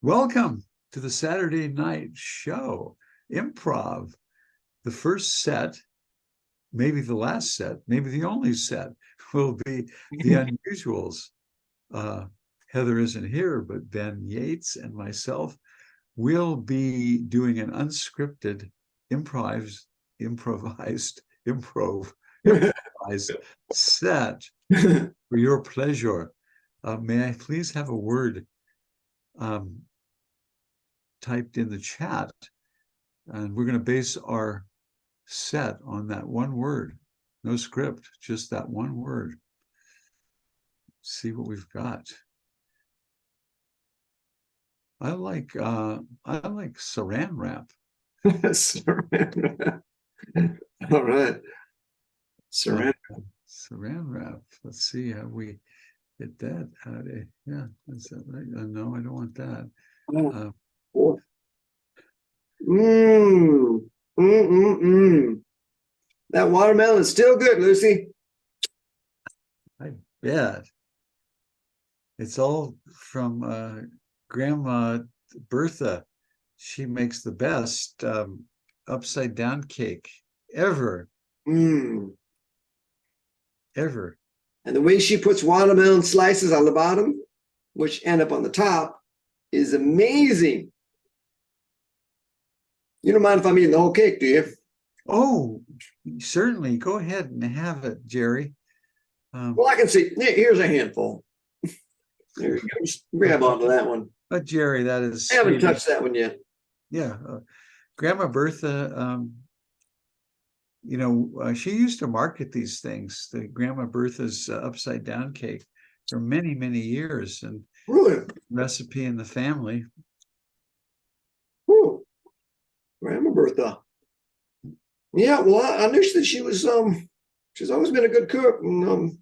Welcome to the Saturday night show, improv. The first set, maybe the last set, maybe the only set will be the unusuals. Heather isn't here, but Ben Yates and myself will be doing an unscripted improvised set for your pleasure. May I please have a word typed in the chat? And we're going to base our set on that one word. No script, just that one word. See what we've got. I like saran wrap. Saran wrap. All right. Saran wrap. Let's see how we get that out of it. Yeah, is that right? No, I don't want that. That watermelon is still good, Lucy. I bet. It's all from Grandma Bertha. She makes the best upside down cake ever. Ever. And the way she puts watermelon slices on the bottom, which end up on the top, is amazing. You don't mind if I'm eating the whole cake, do you? Oh, certainly. Go ahead and have it, Jerry. Well, I can see. Here's a handful. There you go. Just grab onto that one. But Jerry, that is. I haven't touched that one yet. Yeah, Grandma Bertha. She used to market these things, the Grandma Bertha's upside down cake, for many, many years, and really recipe in the family. Ooh, Grandma Bertha. Yeah, well, I knew that she was she's always been a good cook, and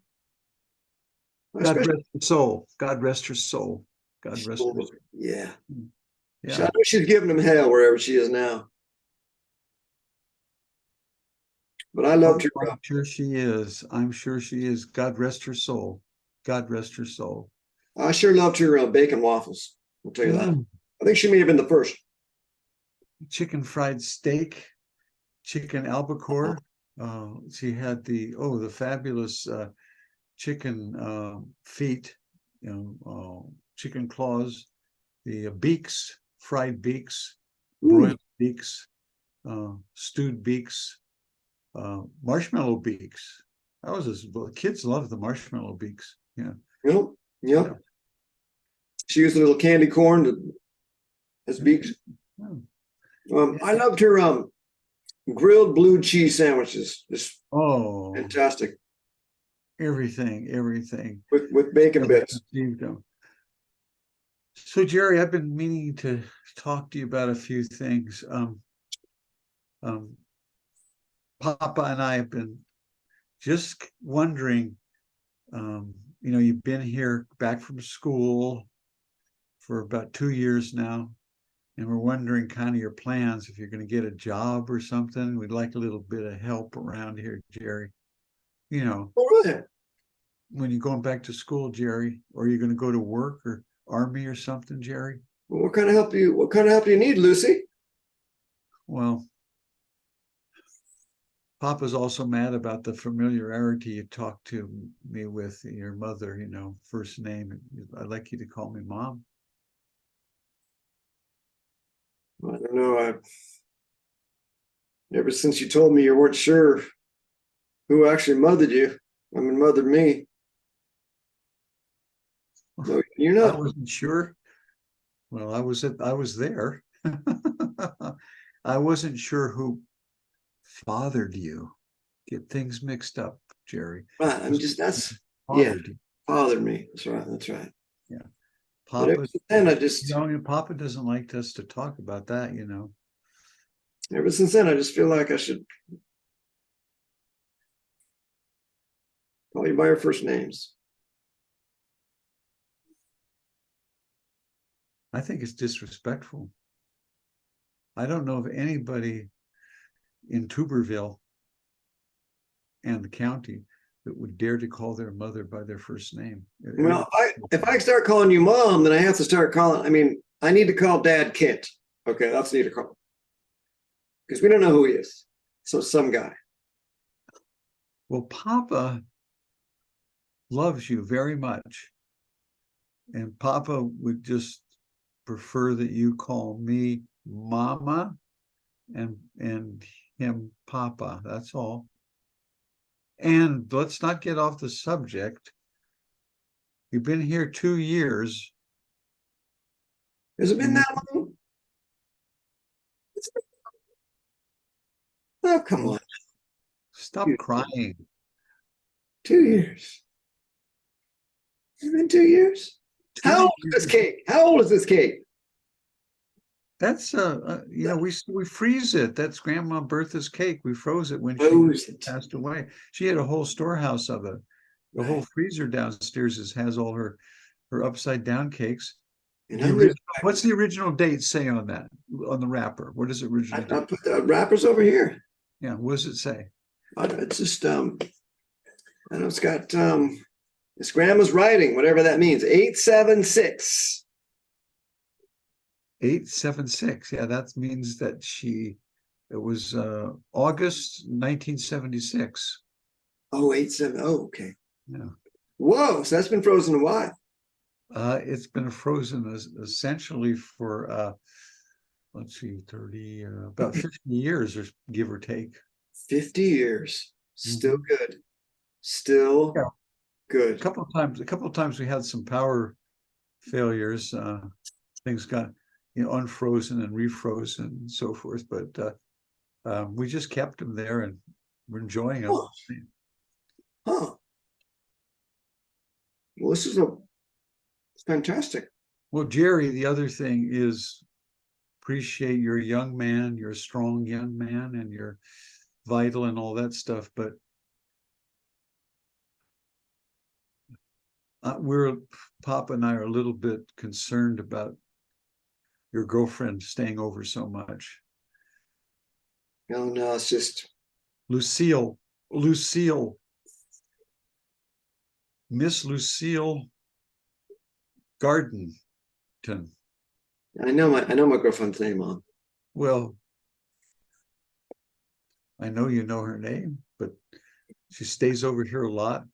God rest her soul. God rest her soul. God rest her soul. Yeah. I know she's giving them hell wherever she is now. But I loved her. I'm sure she is. I'm sure she is. God rest her soul. God rest her soul. I sure loved her bacon waffles. I'll tell you that. I think she may have been the first. Chicken fried steak, chicken albacore. She had the fabulous chicken feet, chicken claws, the beaks, fried beaks, broiled beaks, stewed beaks, marshmallow beaks. Kids love the marshmallow beaks. Yeah. Yep. Yeah. She used a little candy corn as beaks. I loved her grilled blue cheese sandwiches. Just fantastic. Everything with bacon bits. So Jerry, I've been meaning to talk to you about a few things. Papa and I have been just wondering, you've been here back from school for about 2 years now, and we're wondering kind of your plans, if you're going to get a job or something. We'd like a little bit of help around here, Jerry. Oh, really? When you're going back to school, Jerry, or you're going to go to work or Army or something, Jerry? Well, what kind of help do you need, Lucy? Well, Papa's also mad about the familiarity you talked to me with your mother, first name. I'd like you to call me Mom. I don't know. Ever since you told me you weren't sure who actually mothered you, mothered me. No, you're not. I wasn't sure. Well, I was there. I wasn't sure who fathered you. Get things mixed up, Jerry. Right. Fathered me. That's right. Yeah. Papa, Papa doesn't like us to talk about that, Ever since then, I just feel like I should call you by your first names. I think it's disrespectful. I don't know of anybody in Tuberville and the county that would dare to call their mother by their first name. Well, if I start calling you Mom, then I have to start calling. I need to call Dad Kent. Okay, that's need to call. Because we don't know who he is. So some guy. Well, Papa loves you very much. And Papa would just prefer that you call me Mama and him Papa. That's all. And let's not get off the subject. You've been here 2 years. Has it been that long? Oh, come on. Stop crying. 2 years. It's been 2 years. How old is this cake? How old is this cake? That's we freeze it. That's Grandma Bertha's cake. We froze it when she passed away. She had a whole storehouse of it. The whole freezer downstairs has all her upside down cakes. What's the original date say on that, on the wrapper? What does it originally I put the wrappers over here. Yeah, what does it say? It's just I know it's got it's Grandma's writing, whatever that means. 876. 876. Yeah, that means that it was August 1976. Oh, 87. Oh, okay. Yeah. Whoa, so that's been frozen a while. It's been frozen essentially for let's see, 30 about 50 years, or give or take. 50 years. Still good. Still good. A couple of times we had some power failures. Things got unfrozen and refrozen and so forth, but we just kept them there and we're enjoying them. Huh. Well, it's fantastic. Well, Jerry, the other thing is appreciate you're a young man, you're a strong young man, and you're vital and all that stuff, but Papa and I are a little bit concerned about your girlfriend staying over so much. No, it's just Lucille, Miss Lucille Gardenton. I know my girlfriend's name, Mom. Well, I know you know her name, but she stays over here a lot.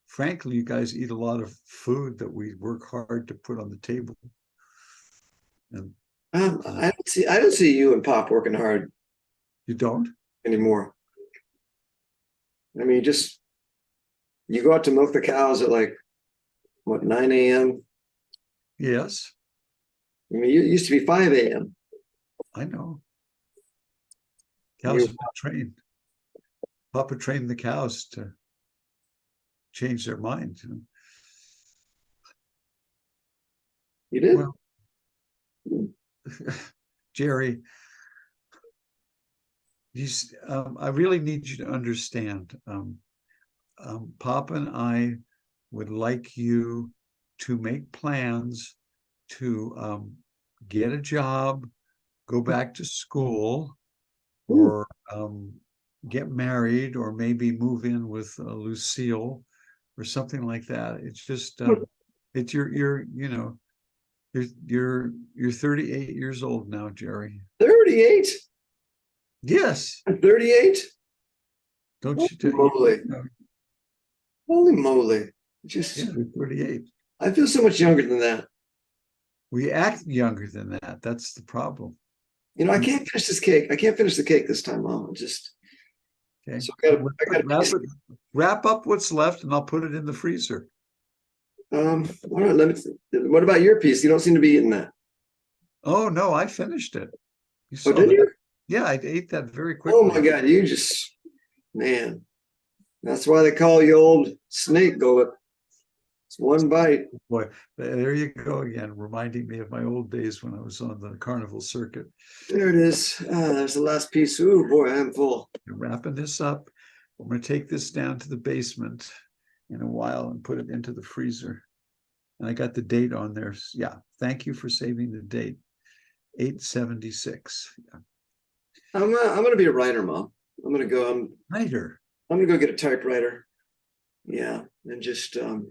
Frankly, you guys eat a lot of food that we work hard to put on the table. And I don't see you and Pop working hard. You don't anymore. I mean, you go out to milk the cows at like what, 9 a.m. Yes. I mean, it used to be 5 a.m. I know. Cows have been trained. Papa trained the cows to change their mind. You did? Well, Jerry, I really need you to understand. Papa and I would like you to make plans to get a job, go back to school, or get married, or maybe move in with Lucille or something like that. It's just it's you're 38 years old now, Jerry. 38? Yes. I'm 38? Don't Holy you? Moly. Holy moly. Yeah, you're 38. I feel so much younger than that. We act younger than that. That's the problem. I can't finish this cake. I can't finish the cake this time, Mom. Okay. So I gotta wrap up what's left, and I'll put it in the freezer. All right, what about your piece? You don't seem to be eating that. Oh no, I finished it. Oh, did you? Yeah, I ate that very quickly. Oh my God, man. That's why they call you old snake gullet. It's one bite. Boy, there you go again, reminding me of my old days when I was on the carnival circuit. There it is. There's the last piece. Oh boy, I'm full. I'm wrapping this up. I'm going to take this down to the basement in a while and put it into the freezer. And I got the date on there. Yeah, thank you for saving the date. 876. Yeah. I'm gonna be a writer, Mom. I'm gonna go. Writer. I'm gonna go get a typewriter. Yeah, and just. Well,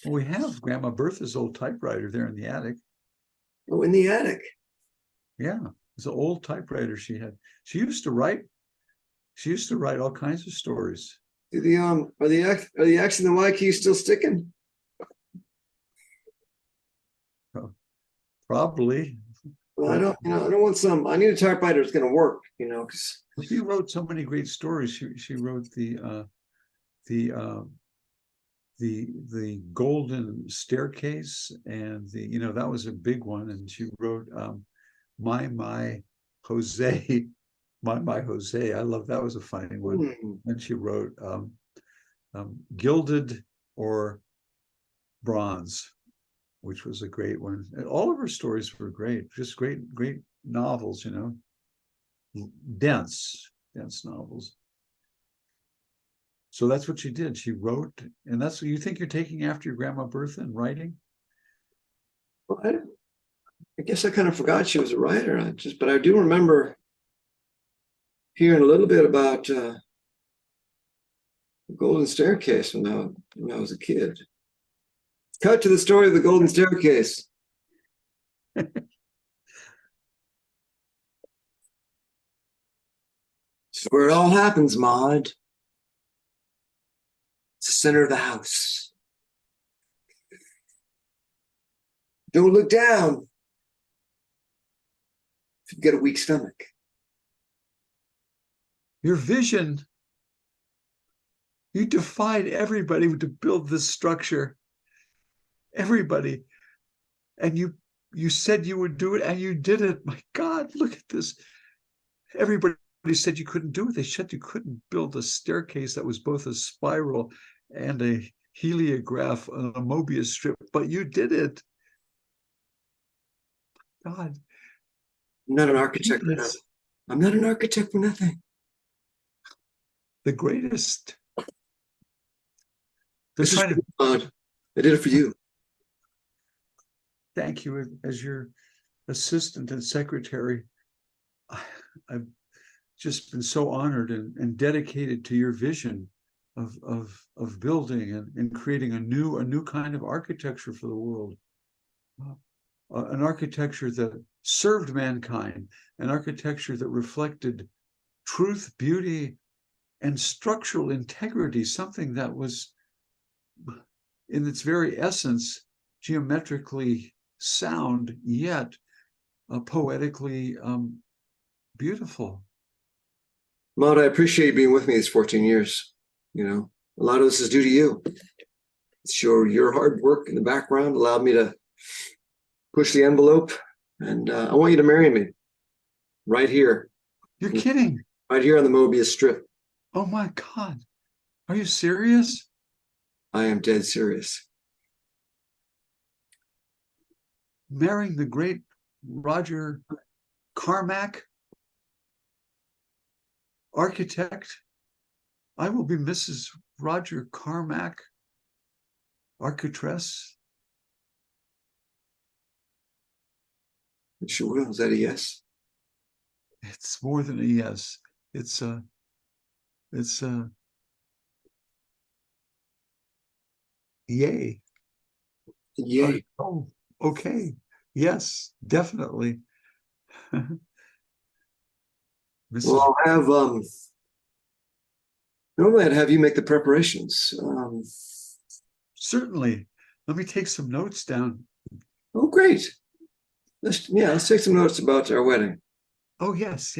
we have Grandma Bertha's old typewriter there in the attic. Oh, in the attic. Yeah, it's an old typewriter she had. She used to write. She used to write all kinds of stories. Are the X and the Y keys still sticking? Probably. Well, I don't want some. I need a typewriter that's going to work, because She wrote so many great stories. She wrote the Golden Staircase, and that was a big one. And she wrote My Jose, My Jose. I love that was a funny one. And she wrote Gilded or Bronze, which was a great one. And all of her stories were great, just great novels, dense novels. So that's what she did. She wrote, and that's what you think you're taking after your grandma Bertha and writing? well, I guess I kind of forgot she was a writer. But I do remember hearing a little bit about the Golden Staircase when I was a kid. Cut to the story of the Golden Staircase. It's where it all happens, Maud. It's the center of the house. Don't look down if you've got a weak stomach. Your vision, you defied everybody to build this structure. Everybody. And you said you would do it, and you did it. My God, look at this. Everybody said you couldn't do it. They said you couldn't build a staircase that was both a spiral and a heliograph on a Mobius strip, but you did it. God. I'm not an architect for nothing. I'm not an architect for nothing. The greatest. This is God. I did it for you. Thank you. As your assistant and secretary, I've just been so honored and dedicated to your vision of building and creating a new kind of architecture for the world. An architecture that served mankind, an architecture that reflected truth, beauty, and structural integrity, something that was, in its very essence, geometrically sound, yet poetically beautiful. Maud, I appreciate you being with me these 14 years. A lot of this is due to you. It's your hard work in the background allowed me to push the envelope, and I want you to marry me right here. You're kidding. Right here on the Mobius strip. Oh my God. Are you serious? I am dead serious. Marrying the great Roger Carmack, architect. I will be Mrs. Roger Carmack, architress. You sure? Is that a yes? It's more than a yes. It's yay. Yay. Oh, okay. Yes, definitely. Well, I'll have normally I'd have you make the preparations. Certainly. Let me take some notes down. Oh, great. Let's take some notes about our wedding. Oh, yes.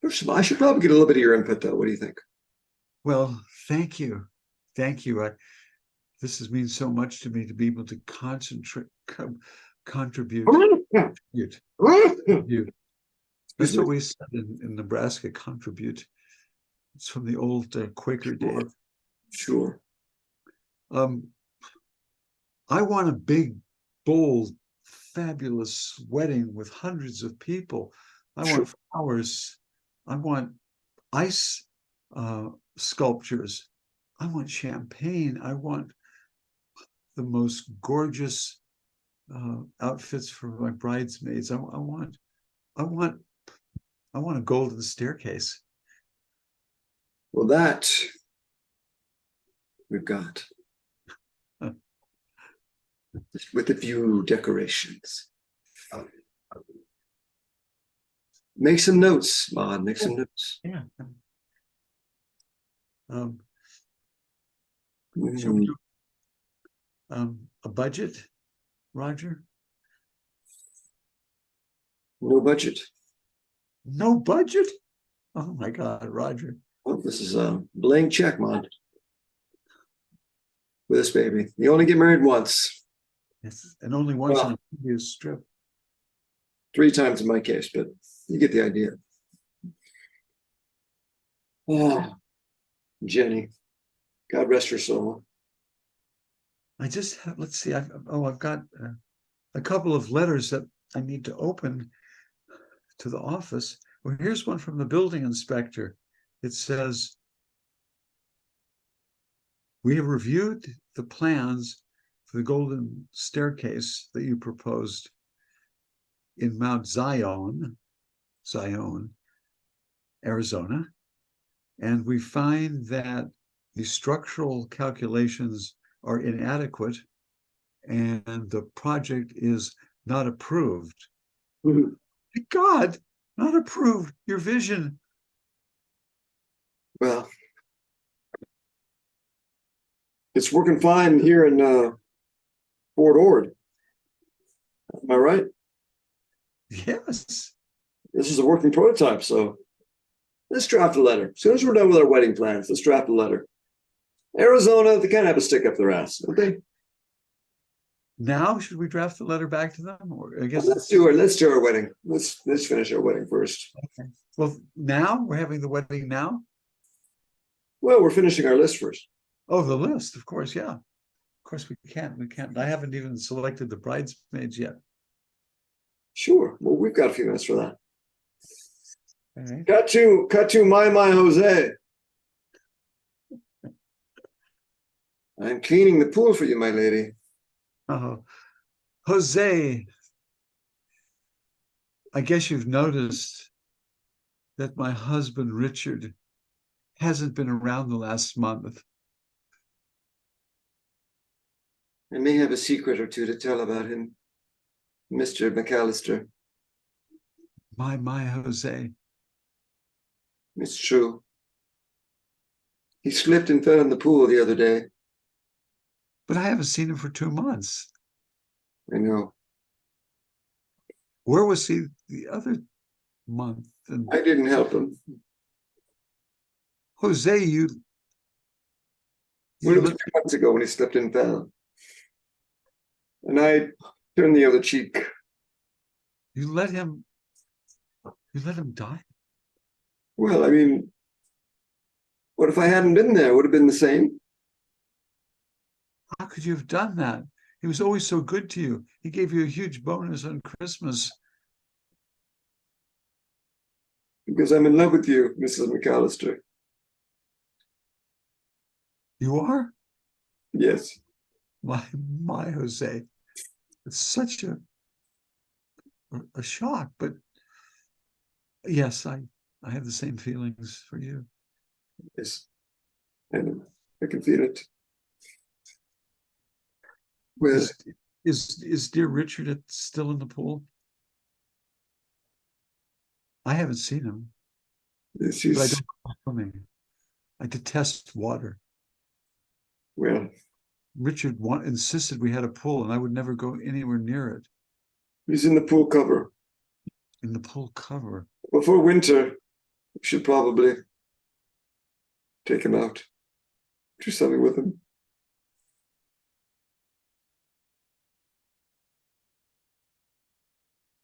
First of all, I should probably get a little bit of your input, though. What do you think? Well, thank you. This has meant so much to me to be able to contribute. That's what we said in Nebraska, contribute. It's from the old Quaker days. Sure. I want a big, bold, fabulous wedding with hundreds of people. I want flowers. I want ice sculptures. I want champagne. I want the most gorgeous outfits for my bridesmaids. I want a golden staircase. Well, that we've got. with the view decorations. Make some notes, Maud. Make some notes. Yeah. Mm, Shall we do a budget, Roger? no budget. No budget? Oh my God, Roger. Oh, this is a blank check, Maud. With this baby. You only get married once. Yes, and only once Well, in a previous strip. 3 times in my case, but you get the idea. Oh, Jenny. God rest her soul. I just have, let's see, I've got a couple of letters that I need to open to the office. Well, here's one from the building inspector. It says, we have reviewed the plans for the golden staircase that you proposed in Mount Zion, Arizona. And we find that the structural calculations are inadequate and the project is not approved. Mhm. God, not approved. Your vision. Well, it's working fine here in Fort Ord. Am I right? Yes. This is a working prototype, so let's draft a letter. As soon as we're done with our wedding plans, let's draft a letter. Arizona, they kind of have a stick up their ass, don't they? Now, should we draft the letter back to them? Or I guess Let's do it. Let's do our wedding. Let's finish our wedding first. okay. Well, now we're having the wedding now. Well, we're finishing our list first. Oh, the list, of course, yeah. Of course, we can't. I haven't even selected the bridesmaids yet. Sure. Well, we've got a few minutes for that. All right. Cut to my Jose. I'm cleaning the pool for you, my lady. Oh, Jose, I guess you've noticed that my husband, Richard, hasn't been around the last month. I may have a secret or two to tell about him, Mr. McAllister. My Jose. It's true. He slipped and fell in the pool the other day. But I haven't seen him for 2 months. I know. Where was he the other month? And I didn't help him. Jose, Well, it was 2 months ago when he slipped and fell. And I turned the other cheek. you let him die? Well, I mean, what if I hadn't been there? Would have been the same. How could you have done that? He was always so good to you. He gave you a huge bonus on Christmas. Because I'm in love with you, Mrs. McAllister. You are? Yes. My Jose. It's such a shock, but yes, I have the same feelings for you. Yes. And I can feel it. Well, Is dear Richard still in the pool? I haven't seen him. yes, But I he's, don't go swimming. I detest water. well, Richard insisted we had a pool, and I would never go anywhere near it. he's in the pool cover. In the pool cover. Before winter, we should probably take him out. Do something with him.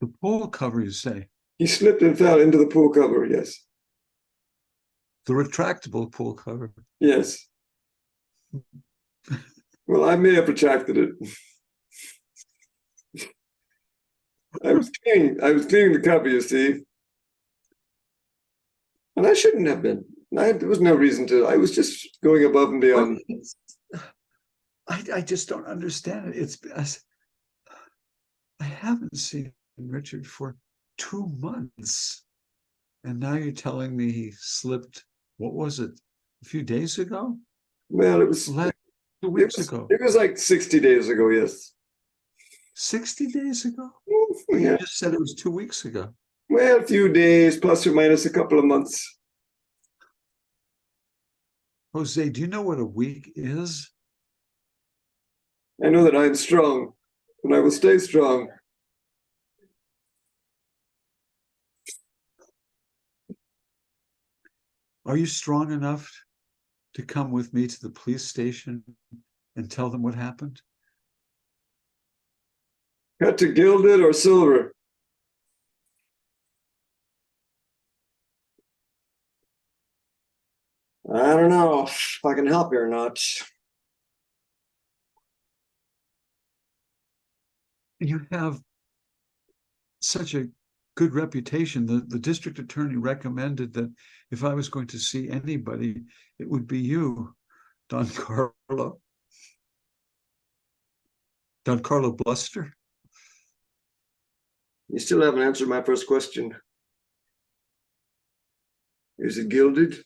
The pool cover, you say? He slipped and fell into the pool cover, yes. The retractable pool cover. Yes. Well, I may have retracted it. I was cleaning the cover, you see. And I shouldn't have been. There was no reason to. I was just going above and beyond. I just don't understand it. I haven't seen Richard for 2 months. And now you're telling me he slipped, what was it, a few days ago? Well, it was 2 weeks ago. It was like 60 days ago, yes. 60 days ago? Yeah. You just said it was 2 weeks ago. Well, a few days, plus or minus a couple of months. Jose, do you know what a week is? I know that I am strong, and I will stay strong. Are you strong enough to come with me to the police station and tell them what happened? Cut to gilded or silver? I don't know if I can help you or not. You have such a good reputation. The district attorney recommended that if I was going to see anybody, it would be you, Don Carlo. Don Carlo Bluster. You still haven't answered my first question. Is it gilded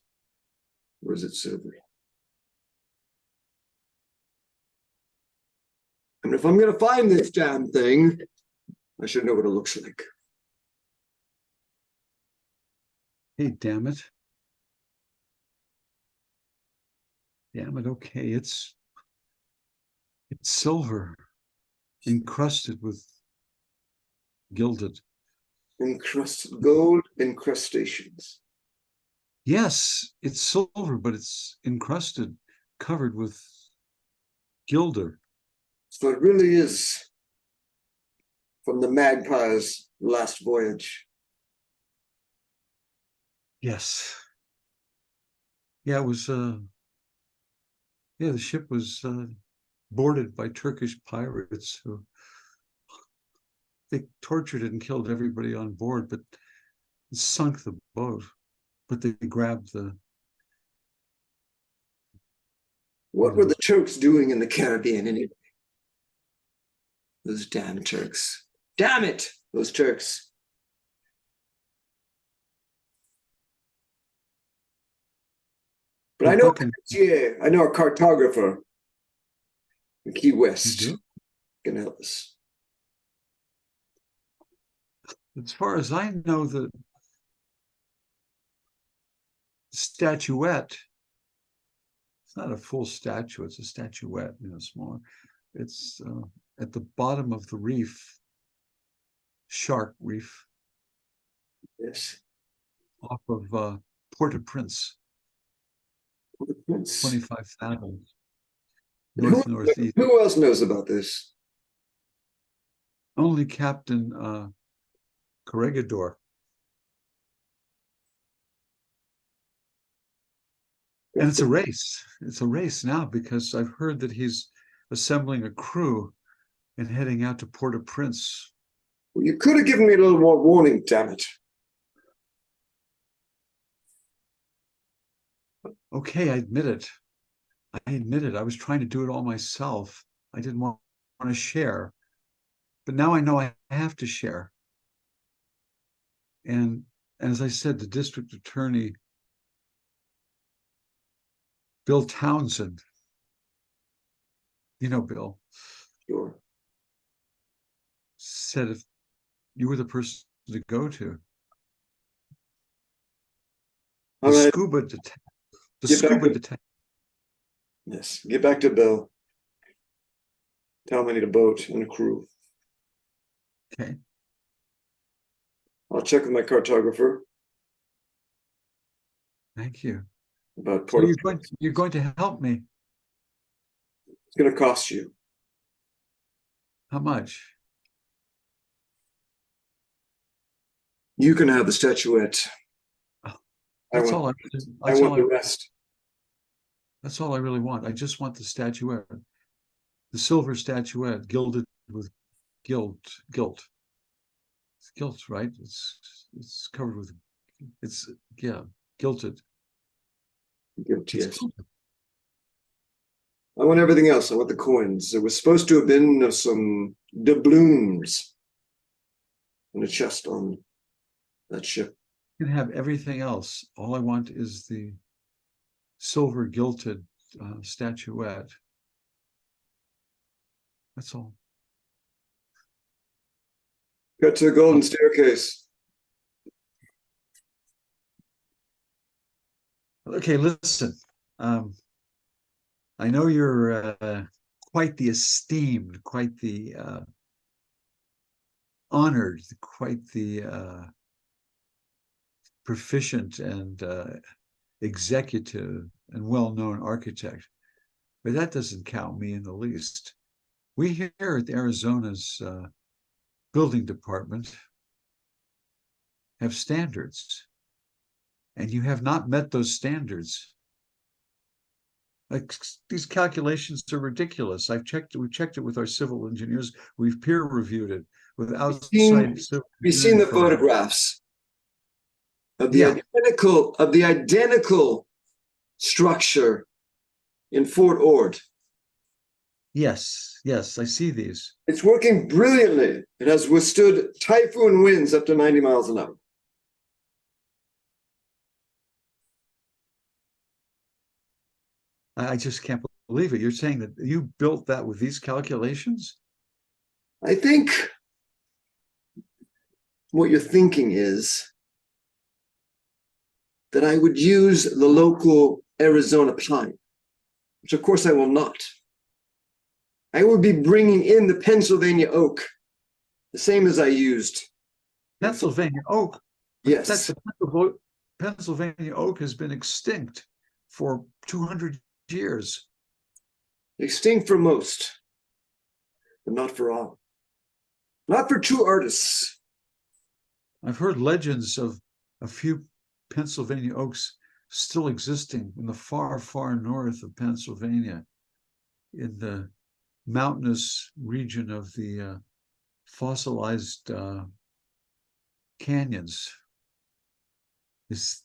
or is it silver? And if I'm going to find this damn thing, I should know what it looks like. Hey, damn it. Damn it. Okay, it's silver, encrusted with gilded. Encrusted gold incrustations. Yes, it's silver, but it's encrusted, covered with gilder. So it really is from the Magpie's last voyage. Yes. Yeah, it was yeah, the ship was boarded by Turkish pirates who they tortured and killed everybody on board, but sunk the boat. But they grabbed the. What were the Turks doing in the Caribbean anyway? Those damn Turks. Damn it, those Turks. But I know I know a cartographer in Key West can help us. As far as I know, the statuette, it's not a full statue, it's a statuette, smaller. It's at the bottom of the reef, Shark Reef. Yes. Off of Port-au-Prince. 25 fathoms. Northeast. Who else knows about this? Only Captain Corregidor. And it's a race. It's a race now because I've heard that he's assembling a crew and heading out to Port-au-Prince. Well, you could have given me a little more warning, damn it. Okay, I admit it. I was trying to do it all myself. I didn't want to share. But now I know I have to share. And as I said, the district attorney, Bill Townsend, Bill, Sure. said if you were the person to go to. The scuba detective. Yes, get back to Bill. Tell him I need a boat and a crew. Okay. I'll check with my cartographer. Thank you. About so you're going to help me. It's going to cost you. How much? You can have the statuette. Oh, I want the rest. That's all I really want. I just want the statuette. The silver statuette, gilded with gilt. It's gilt, right? It's covered with, gilted. Gilt, yes. I want everything else. I want the coins. There was supposed to have been some doubloons in a chest on that ship. You can have everything else. All I want is the silver gilded statuette. That's all. Got to the golden staircase. Okay, listen. I know you're quite the esteemed, quite the honored, quite the proficient and executive and well-known architect, but that doesn't count me in the least. We here at Arizona's building department have standards, and you have not met those standards. Like, these calculations are ridiculous. We've checked it with our civil engineers. We've peer reviewed it with outside civil We've seen the engineering firms. photographs of the Yeah. identical structure in Fort Ord. Yes, I see these. It's working brilliantly. It has withstood typhoon winds up to 90 miles an hour. I just can't believe it. You're saying that you built that with these calculations? I think what you're thinking is that I would use the local Arizona pine, which of course I will not. I would be bringing in the Pennsylvania oak, the same as I used. Pennsylvania oak? Yes. That's Pennsylvania oak has been extinct for 200 years. Extinct for most, but not for all. Not for true artists. I've heard legends of a few Pennsylvania oaks still existing in the far, far north of Pennsylvania, in the mountainous region of the fossilized canyons. Is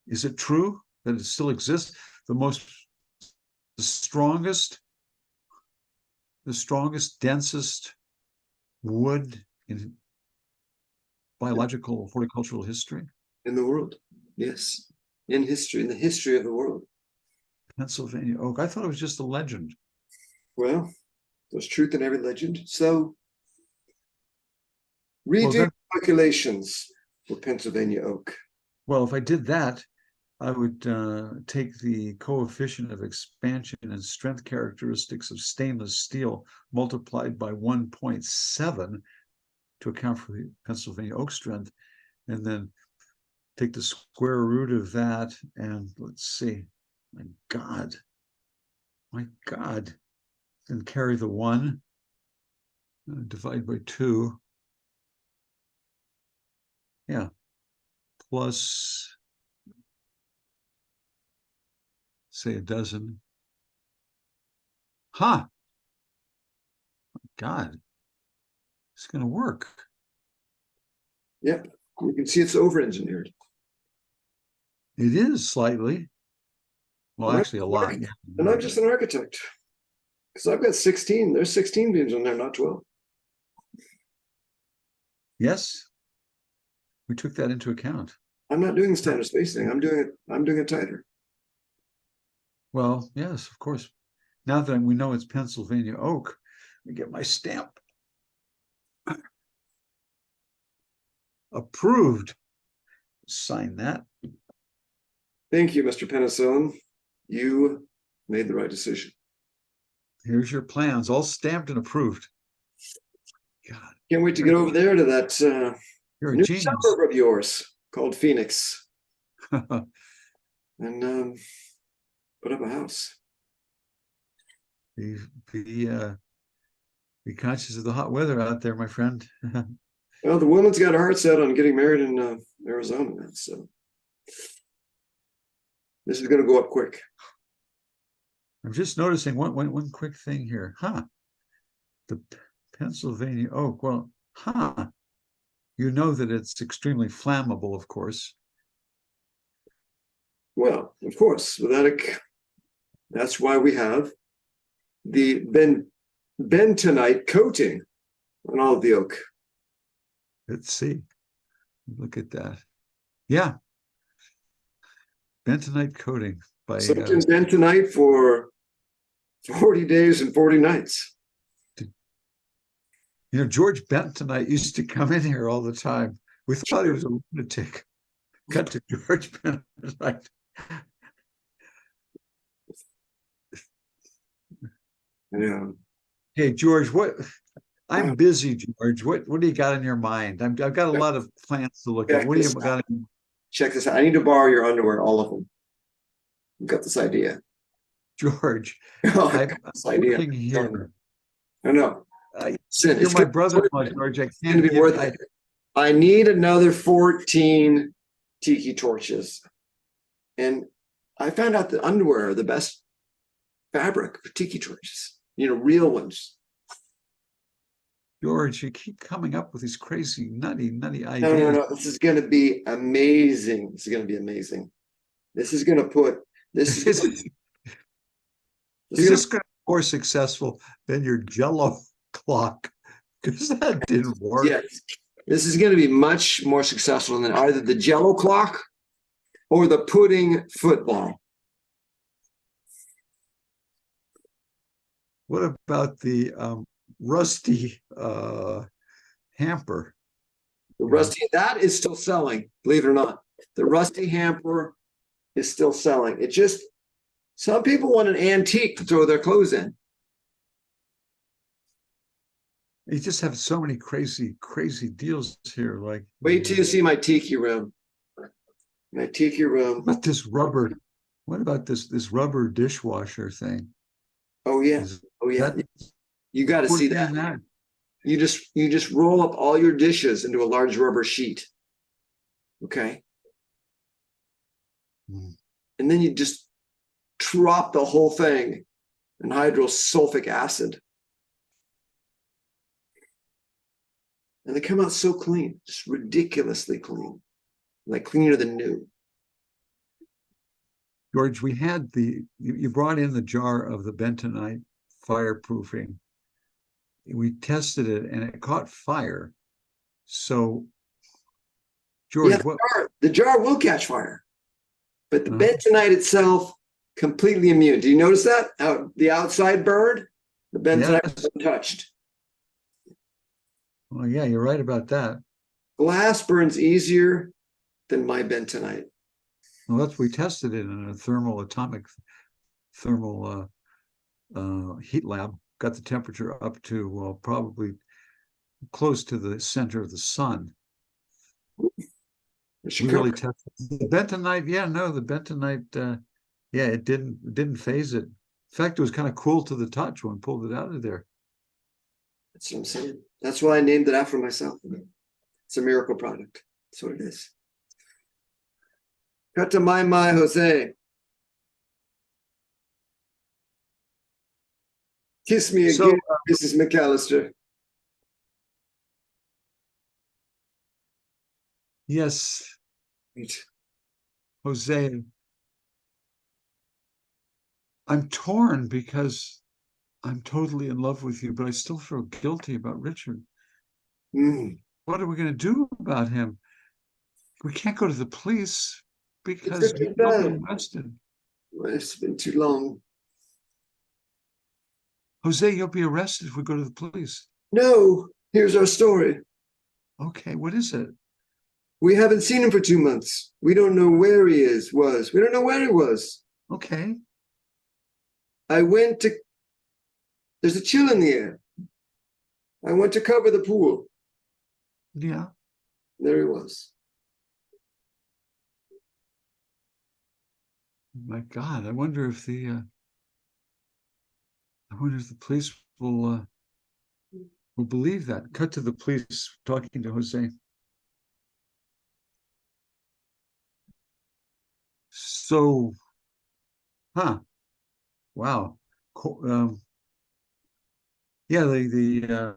it true that it still exists? The strongest, densest wood in biological horticultural history? In the world, yes. In history, in the history of the world. Pennsylvania oak. I thought it was just a legend. Well, there's truth in every legend. So redo calculations for Pennsylvania oak. Well, if I did that, I would take the coefficient of expansion and strength characteristics of stainless steel multiplied by 1.7 to account for the Pennsylvania oak strength, and then take the square root of that, and let's see, my God, and carry the 1, divide by 2, yeah, plus, say, a dozen. Huh. God, it's going to work. Yep, you can see it's over-engineered. It is slightly. Well, actually, a lot. And I'm just an architect. Because I've got 16. There's 16 beams on there, not 12. Yes. We took that into account. I'm not doing standard spacing. I'm doing it tighter. Well, yes, of course. Now that we know it's Pennsylvania oak, we get my stamp. Approved. Sign that. Thank you, Mr. Penicillin. You made the right decision. Here's your plans, all stamped and approved. God. Can't wait to get over there to that You're a new genius. suburb of yours called Phoenix. And put up a house. Be conscious of the hot weather out there, my friend. Well, the woman's got her heart set on getting married in Arizona, so this is going to go up quick. I'm just noticing one quick thing here. The Pennsylvania oak. Well, you know that it's extremely flammable, of course. Well, of course, that's why we have the bentonite coating on all of the oak. Let's see. Look at that. Yeah. Bentonite coating by Soaked in bentonite for 40 days and 40 nights. You know, George Bentonite used to come in here all the time. We thought he was a lunatic. Cut to George Bentonite. Yeah. Hey, George, I'm busy, George. What do you got in your mind? I've got a lot of plans to look at. What do you got? Check this out. I need to borrow your underwear, all of them. I've got this idea. George, I'm working here. I know. You're my brother-in-law, George. I can't be worth it. I need another 14 tiki torches. And I found out that underwear are the best fabric for tiki torches. You know, real ones. George, you keep coming up with these crazy, nutty ideas. No. This is going to be amazing. This is going to be amazing. This is going to put this. Is this going to be more successful than your Jello clock? Because that didn't work. Yes, this is going to be much more successful than either the Jello clock or the pudding football. What about the Rusty hamper? The Rusty, that is still selling, believe it or not. The Rusty hamper is still selling. It just, some people want an antique to throw their clothes in. You just have so many crazy deals here. Like, wait till you see my tiki room. My tiki room. What about this rubber dishwasher thing? Oh yeah. You got to see that. You just roll up all your dishes into a large rubber sheet. Okay. And then you just drop the whole thing in hydrosulfuric acid. And they come out so clean, just ridiculously clean, like cleaner than new. George, we had you brought in the jar of the bentonite fireproofing. We tested it and it caught fire. So, George, the jar will catch fire, but the bentonite itself completely immune. Do you notice that? The outside burned, the bentonite is untouched. Well, yeah, you're right about that. Glass burns easier than my bentonite. Well, we tested it in a atomic thermal heat lab. Got the temperature up to probably close to the center of the sun. We really tested the bentonite. Yeah, no, the bentonite. Yeah, it didn't phase it. In fact, it was kind of cool to the touch when we pulled it out of there. That's what I'm saying. That's why I named it after myself. It's a miracle product. That's what it is. Cut to my Jose. Kiss me again, Mrs. McAllister. Yes. Jose, I'm torn because I'm totally in love with you, but I still feel guilty about Richard. What are we going to do about him? We can't go to the police because he's arrested. It's been too long. Jose, you'll be arrested if we go to the police. No, here's our story. Okay, what is it? We haven't seen him for 2 months. We don't know where he was. We don't know where he was. Okay. There's a chill in the air. I went to cover the pool. Yeah. There he was. My God, I wonder if the police will believe that. Cut to the police talking to Jose. So, wow. Yeah, the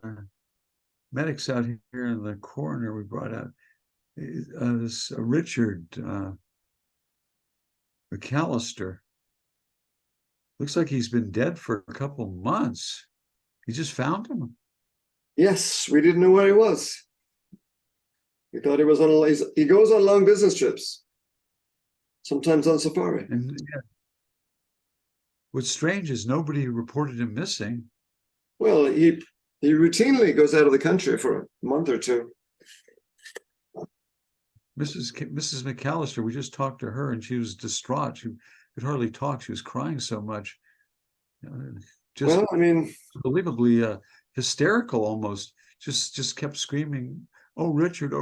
medics out here and the coroner we brought out, this Richard McAllister. Looks like he's been dead for a couple months. You just found him. Yes, we didn't know where he was. We thought he was he goes on long business trips, sometimes on safari. And what's strange is nobody reported him missing. Well, he He routinely goes out of the country for a month or two. Mrs. McAllister, we just talked to her and she was distraught. She could hardly talk. She was crying so much. Just Well, I mean, unbelievably hysterical almost. Just kept screaming, oh, Richard,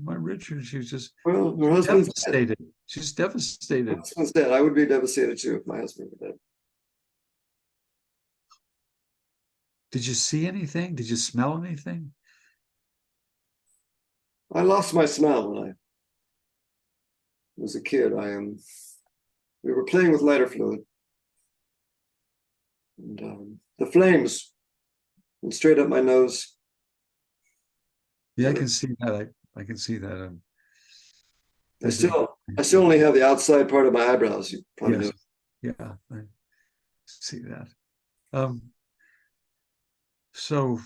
my Richard. She was just well, her husband's dead. devastated. She's Her devastated. husband's dead. I would be devastated too if my husband were dead. Did you see anything? Did you smell anything? I lost my smell when I was a kid. We were playing with lighter fluid, and the flames went straight up my nose. Yeah, I can see that. I can see that. I still only have the outside part of my eyebrows. You probably know. Yeah, I see that. So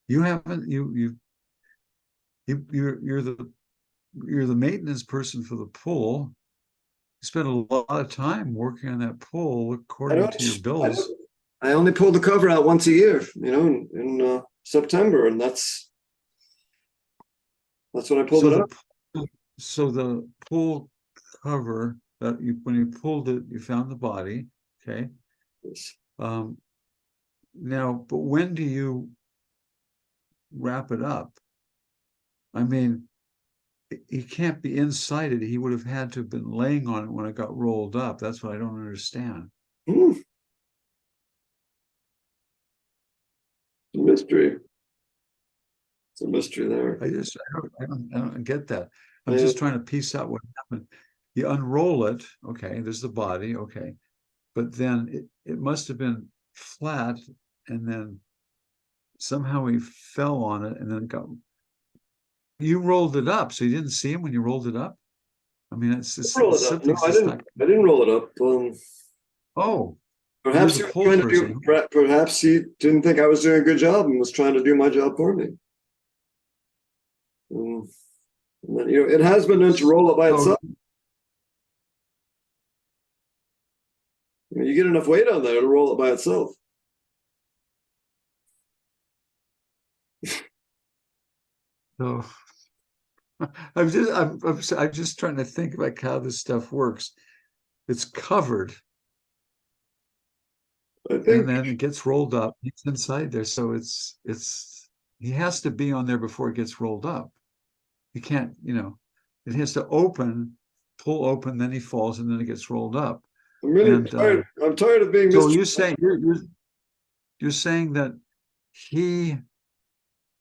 you haven't you're the maintenance person for the pool. You spent a lot of time working on that pool according to your bills. I only pull the cover out once a year, in September, and that's when I pulled it up. So the pool cover that when you pulled it, you found the body. Okay. Yes. Now, but when do you wrap it up? I mean, he can't be inside it. He would have had to have been laying on it when it got rolled up. That's what I don't understand. It's a mystery. It's a mystery there. I don't get that. I'm just trying to piece out what happened. You unroll it, okay, there's the body, okay. But then it must have been flat, and then somehow he fell on it, and then it got. You rolled it up, so you didn't see him when you rolled it up? I mean, it's roll it up. No, I didn't roll it up. Oh, perhaps perhaps he didn't think I was doing a good job and was trying to do my job for me. And then, it has been known to roll up by itself. You get enough weight on there, it'll roll it by itself. So I'm just trying to think about how this stuff works. It's covered, and then it gets rolled up. It's inside there, so he has to be on there before it gets rolled up. You can't, it has to pull open, then he falls, and then it gets rolled up. I'm really tired. I'm tired of being. So you're saying that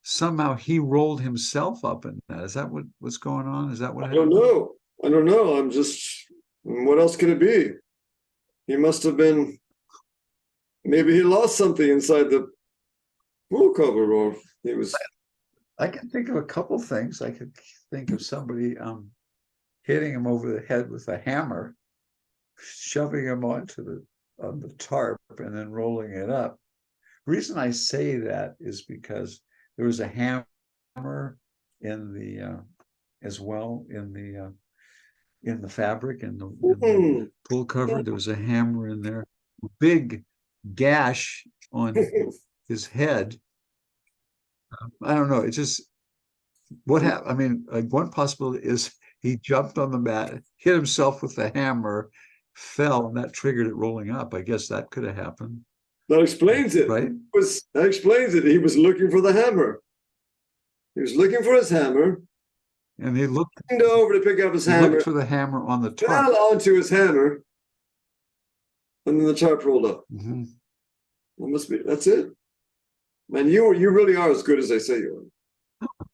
somehow he rolled himself up in that. Is that what's going on? Is that what happened? I don't know. What else could it be? He must have been, maybe he lost something inside the pool cover, or he was. I can think of a couple things. I could think of somebody hitting him over the head with a hammer, shoving him onto the tarp, and then rolling it up. The reason I say that is because there was a hammer in the as well in the fabric in the pool cover. There was a hammer in there, big gash on his head. I don't know. It's just what happened. I mean, like one possibility is he jumped on the mat, hit himself with the hammer, fell, and that triggered it rolling up. I guess that could have happened. That explains it. Right? That explains it. He was looking for the hammer. He was looking for his hammer. And he looked over to pick up his hammer. Looked for the hammer on the tarp. Fell onto his hammer. And then the tarp rolled up. Mm-hmm. That's it. Man, you really are as good as they say you are.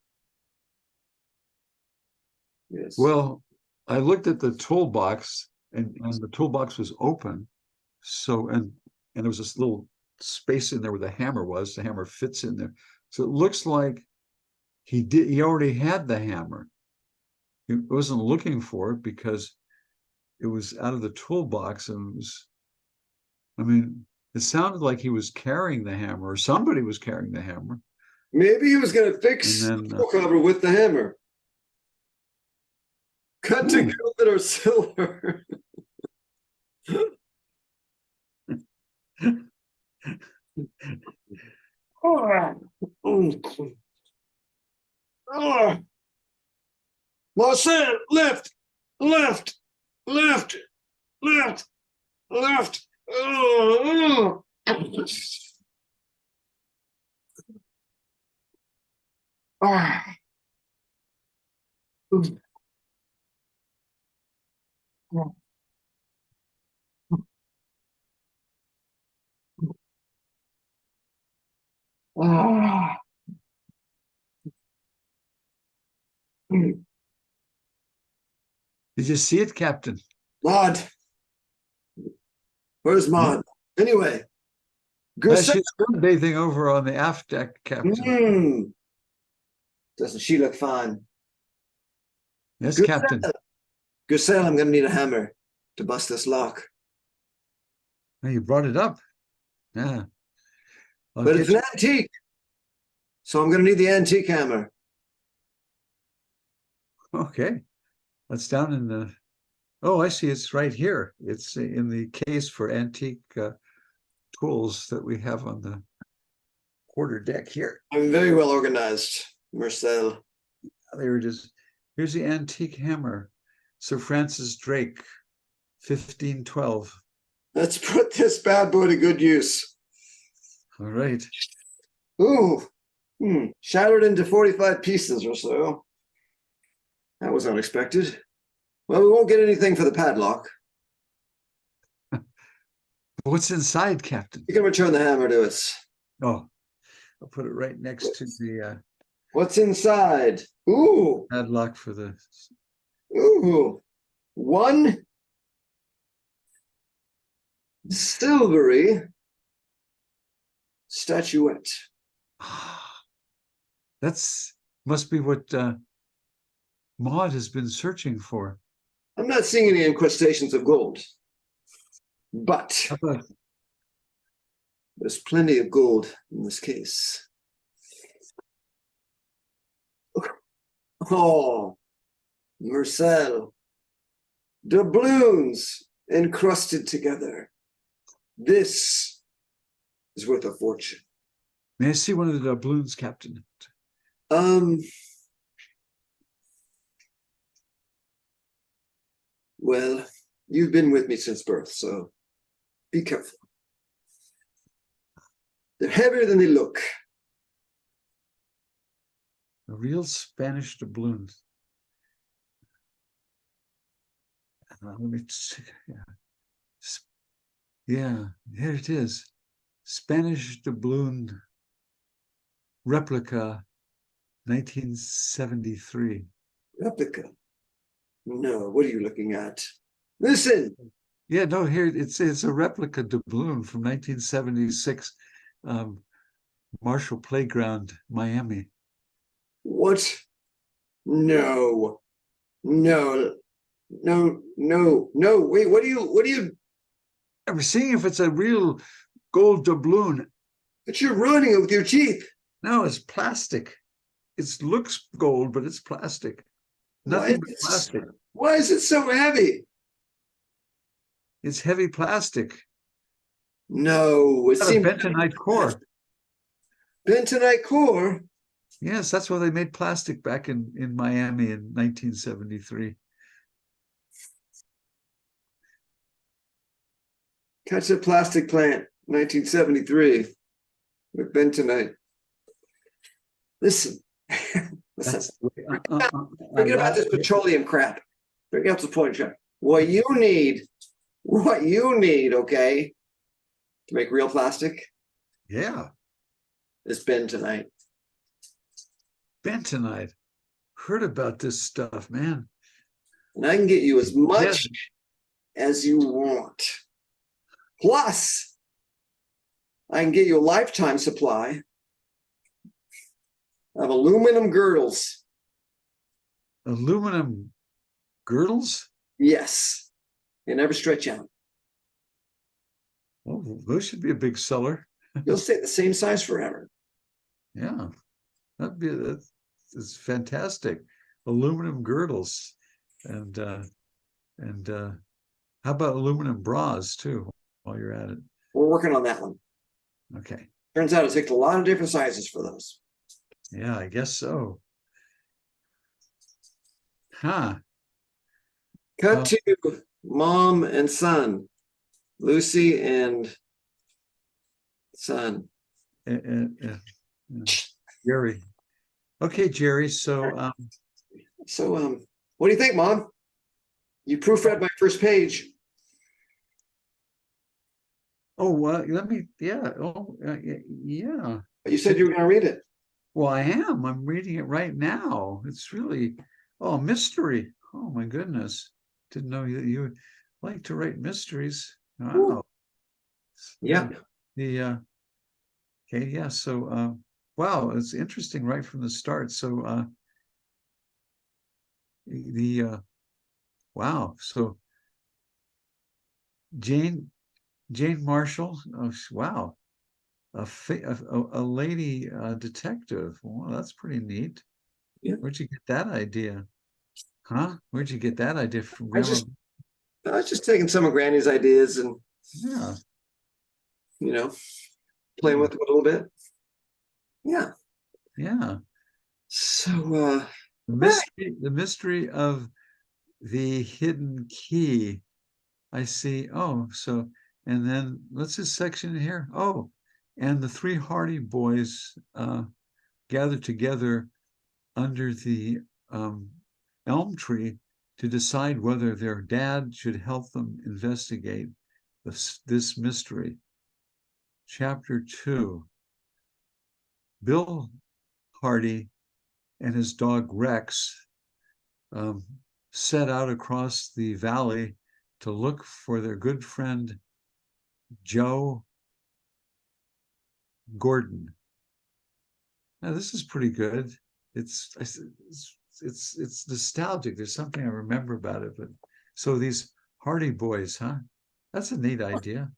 Yes. Well, I looked at the toolbox, and the toolbox was open. So and there was this little space in there where the hammer was. The hammer fits in there. So it looks like he already had the hammer. He wasn't looking for it because it was out of the toolbox, and it sounded like he was carrying the hammer, or somebody was carrying the hammer. Maybe he was going to fix the pool cover with the hammer. Cut to gilded or silver. Marcel, left, left, left, left, left. Ah. Ah. Did you see it, Captain? Maud, where's Maud? Anyway, She's bathing over on the aft deck, Captain. Doesn't she look fine? Yes, Captain. Gusel, I'm going to need a hammer to bust this lock. Oh, you brought it up. Yeah. But it's an antique. So I'm going to need the antique hammer. Okay. That's down in the... Oh, I see. It's right here. It's in the case for antique tools that we have on the quarter deck here. I'm very well organized, Marcel. There it is. Here's the antique hammer. Sir Francis Drake, 1512. Let's put this bad boy to good use. All right. Ooh. Shattered into 45 pieces or so. That was unexpected. Well, we won't get anything for the padlock. What's inside, Captain? You can return the hammer to its... Oh, I'll put it right next to the What's inside? Ooh. padlock for the... Ooh. One silvery statuette. That's must be what Maud has been searching for. I'm not seeing any incrustations of gold, but there's plenty of gold in this case. Oh, Marcel, doubloons encrusted together. This is worth a fortune. May I see one of the doubloons, Captain? Well, you've been with me since birth, so be careful. They're heavier than they look. A real Spanish doubloon. Let me see. Yeah, here it is. Spanish doubloon replica, 1973. Replica? No, what are you looking at? Listen. Yeah, no, here it's a replica doubloon from 1976, Marshall Playground, Miami. What? No. No. No, no, no. Wait, what do you I'm seeing if it's a real gold doubloon. But you're ruining it with your teeth. No, it's plastic. It looks gold, but it's plastic. Nothing but plastic. Why is it so heavy? It's heavy plastic. No, it's a bentonite core. Bentonite core? Yes, that's why they made plastic back in Miami in 1973. Catch a plastic plant, 1973, with bentonite. Listen, forget about this petroleum crap. Forget the point, Chuck. What you need, okay, to make real plastic, yeah, is bentonite. Bentonite. Heard about this stuff, man. And I can get you as much as you want. Plus, I can get you a lifetime supply of aluminum girdles. Aluminum girdles? Yes. They never stretch out. Oh, those should be a big seller. You'll stay the same size forever. Yeah, that's fantastic. Aluminum girdles, and how about aluminum bras too? While you're at it, We're working on that one. Okay. Turns out it takes a lot of different sizes for those. Yeah, I guess so. Huh. Cut to mom and son, Lucy and son. Jerry. Okay, Jerry. So, What do you think, Mom? You proofread my first page. let me. Yeah. Yeah. You said you were going to read it. Well, I am. I'm reading it right now. It's really, mystery. Oh my goodness! Didn't know you like to write mysteries. Wow. Yeah. Okay. Yeah. So, wow, it's interesting right from the start. So, wow. So Jane Marshall. Oh, wow. A lady detective. Well, that's pretty neat. Yeah. Where'd you get that idea? Huh? Where'd you get that idea from, I Grandma? was just taking some of Granny's ideas and, Yeah. playing with it a little bit. Yeah. Yeah. So, The mystery of the hidden key. I see. Oh, so, and then what's this section here? Oh, and the three Hardy boys gathered together under the elm tree to decide whether their dad should help them investigate this mystery. Chapter 2. Bill Hardy and his dog Rex set out across the valley to look for their good friend Joe Gordon. Now this is pretty good. It's nostalgic. There's something I remember about it. But so these Hardy boys, huh? That's a neat idea.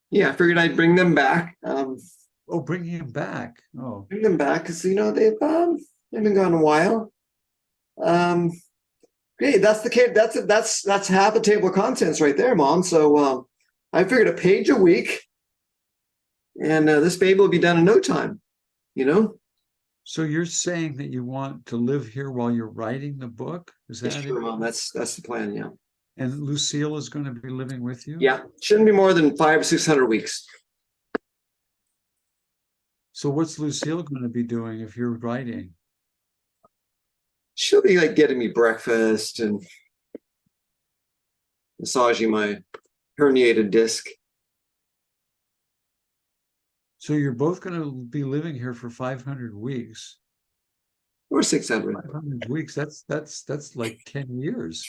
yeah, I figured I'd bring them back. Bringing him back. Oh, Bring them back because they've been gone a while. Great. That's the case. That's half a table of contents right there, Mom. So I figured a page a week, and this baby will be done in no time. So you're saying that you want to live here while you're writing the book? Is that Sure, it? Mom. That's the plan. Yeah. And Lucille is going to be living with you? Yeah. Shouldn't be more than 500 or 600 weeks. So what's Lucille going to be doing if you're writing? She'll be like getting me breakfast and massaging my herniated disc. So you're both going to be living here for 500 weeks. Or 600. 500 weeks. That's like 10 years.